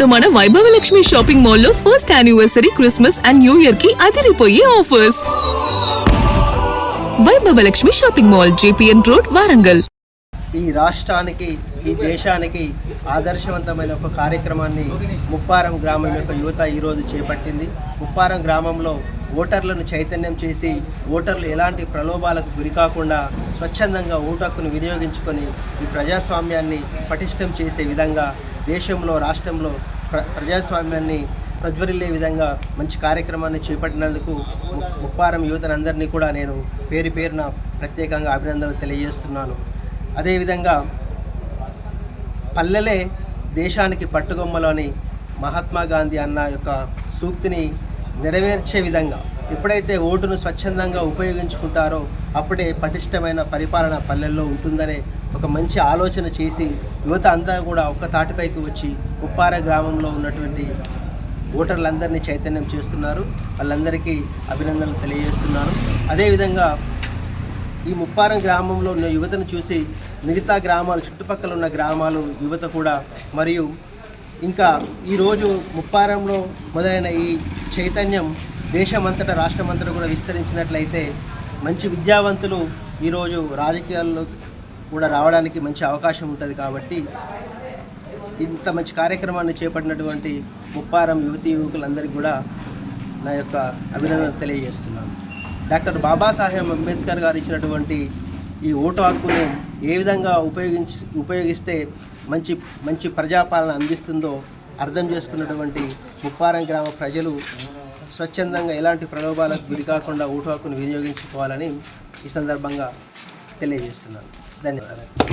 ఇప్పుడు మన Vaibhav Lakshmi shopping mall లో first anniversary Christmas and new year కి అదిరిపోయే offers. Vaibhav Lakshmi shopping mall, JPN road, Warangal. ఈ రాష్ట్రానికి, ఈ దేశానికి ఆదర్శవంతమైన ఒక కార్యక్రమాన్ని ముప్పారం గ్రామం యొక్క యువత ఈరోజు చేపట్టింది. ముప్పారం గ్రామంలో ఓటర్లను చైతన్యం చేసి ఓటర్లు ఎలాంటి ప్రలోభాలకు గురికాకుండా స్వచ్ఛందంగా ఓటు హక్కును వినియోగించుకొని ఈ ప్రజాస్వామ్యాన్ని పటిష్టం చేసే విధంగా దేశంలో, రాష్ట్రంలో ప్రజాస్వామ్యాన్ని ప్రజ్వరిల్లే విధంగా మంచి కార్యక్రమాన్ని చేపట్టినందుకు ముప్పారం యువతనందరినీ కూడా నేను పేరు పేరున ప్రత్యేకంగా అభినందనలు తెలియజేస్తున్నాను. అదేవిధంగా పల్లెలే దేశానికి పట్టుగొమ్మలు అని మహాత్మా గాంధీ అన్న యొక్క సూక్తిని నెరవేర్చే విధంగా ఎప్పుడైతే ఓటును స్వచ్ఛందంగా ఉపయోగించుకుంటారో అప్పుడే పటిష్టమైన పరిపాలన పల్లెల్లో ఉంటుందనే ఒక మంచి ఆలోచన చేసి యువత అంతా కూడా ఒక్క తాటిపైకి వచ్చి ముప్పార గ్రామంలో ఉన్నటువంటి ఓటర్లందరినీ చైతన్యం చేస్తున్నారు. వాళ్ళందరికీ అభినందనలు తెలియజేస్తున్నాను. అదేవిధంగా ఈ ముప్పారం గ్రామంలో ఉన్న యువతను చూసి మిగతా గ్రామాలు, చుట్టుపక్కల ఉన్న గ్రామాలు యువత కూడా, మరియు ఇంకా ఈరోజు ముప్పారంలో మొదలైన ఈ చైతన్యం దేశమంతటా, రాష్ట్రమంతటా కూడా విస్తరించినట్లయితే మంచి విద్యావంతులు ఈరోజు రాజకీయాల్లో కూడా రావడానికి మంచి అవకాశం ఉంటుంది. కాబట్టి ఇంత మంచి కార్యక్రమాన్ని చేపట్టినటువంటి ముప్పారం యువతీ యువకులందరికీ కూడా నా యొక్క అభినందనలు తెలియజేస్తున్నాను. డాక్టర్ బాబాసాహెబ్ అంబేద్కర్ గారు ఇచ్చినటువంటి ఈ ఓటు హక్కును ఏ విధంగా ఉపయోగిస్తే మంచి ప్రజాపాలన అందిస్తుందో అర్థం చేసుకున్నటువంటి ముప్పారం గ్రామ ప్రజలు స్వచ్ఛందంగా ఎలాంటి ప్రలోభాలకు గురి కాకుండా ఓటు హక్కును వినియోగించుకోవాలని ఈ సందర్భంగా తెలియజేస్తున్నాను. ధన్యవాదాలు.